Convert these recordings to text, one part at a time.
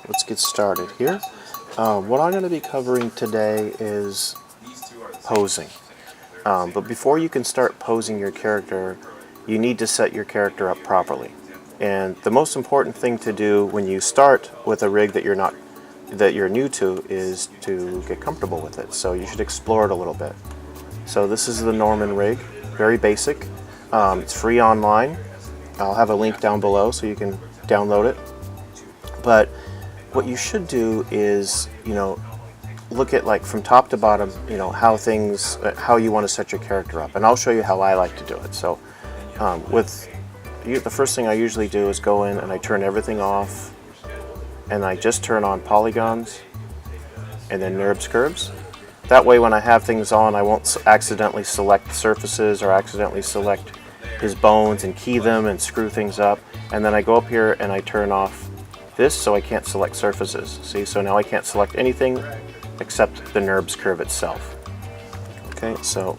let's get started here. What I'm going to be covering today is posing. But before you can start posing your character, you need to set your character up properly. And the most important thing to do when you start with a rig that you're new to is to get comfortable with it. So you should explore it a little bit. So this is the Norman rig, very basic. It's free online. I'll have a link down below so you can download it. But what you should do is, look at like from top to bottom, how you want to set your character up. And I'll show you how I like to do it. So the first thing I usually do is go in and I turn everything off, and I just turn on polygons and then NURBS curves. That way when I have things on, I won't accidentally select surfaces or accidentally select his bones and key them and screw things up. And then I go up here and I turn off this so I can't select surfaces. See, so now I can't select anything except the NURBS curve itself. Okay, so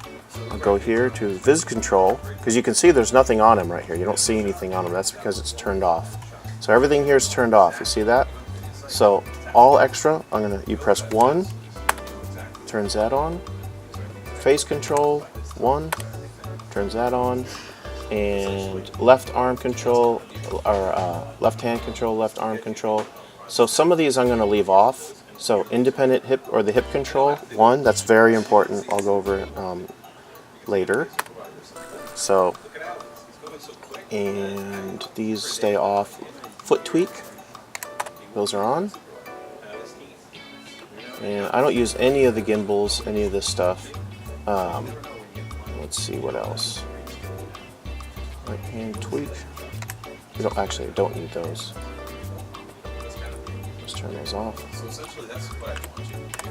I'll go here to Viz Control, because you can see there's nothing on him right here. You don't see anything on him. That's because it's turned off. So everything here is turned off. You see that? So all extra, you press 1, turns that on. Face control, 1, turns that on. And left arm control, or left hand control, left arm control. So some of these I'm going to leave off. So independent hip or the hip control, 1, that's very important. I'll go over it later. So, and these stay off. Foot tweak, those are on. And I don't use any of the gimbals, any of this stuff. Let's see what else. Right hand tweak. I don't need those. Just turn those off. So essentially that's what I want you to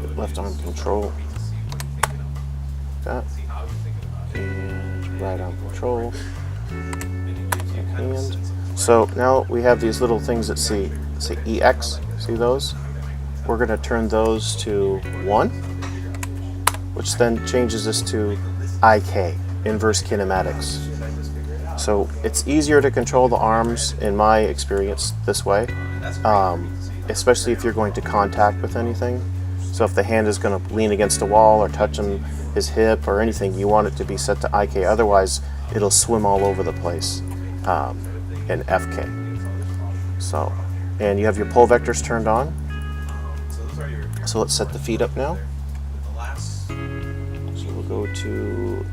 do. Left arm control. That. And right arm control. Hand. So now we have these little things that say EX. See those? We're going to turn those to 1, which then changes this to IK, inverse kinematics. So it's easier to control the arms, in my experience, this way, especially if you're going to contact with anything. So if the hand is going to lean against a wall or touch his hip or anything, you want it to be set to IK. Otherwise, it'll swim all over the place in FK. So, and you have your pull vectors turned on. So let's set the feet up now. So we'll go to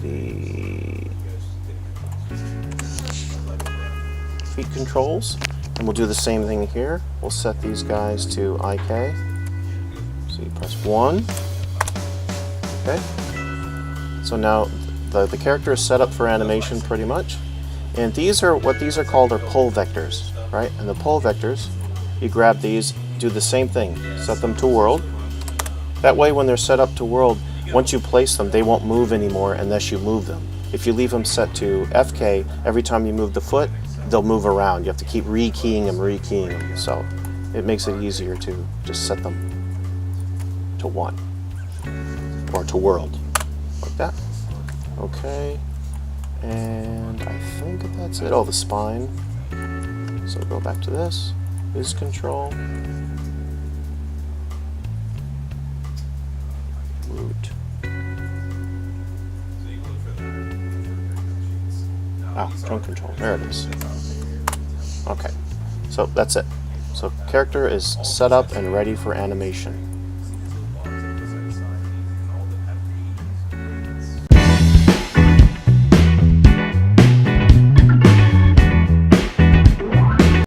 the feet controls, and we'll do the same thing here. We'll set these guys to IK. So you press 1. Okay. So now the character is set up for animation pretty much. And these are called are pull vectors, right? And the pull vectors, you grab these, do the same thing, set them to world. That way when they're set up to world, once you place them, they won't move anymore unless you move them. If you leave them set to FK, every time you move the foot, they'll move around. You have to keep rekeying them. So it makes it easier to just set them to 1 or to world, like that. Okay, and I think that's it. Oh, the spine. So go back to this. Viz control. Root. Trunk control. There it is. Okay, so that's it. So character is set up and ready for animation.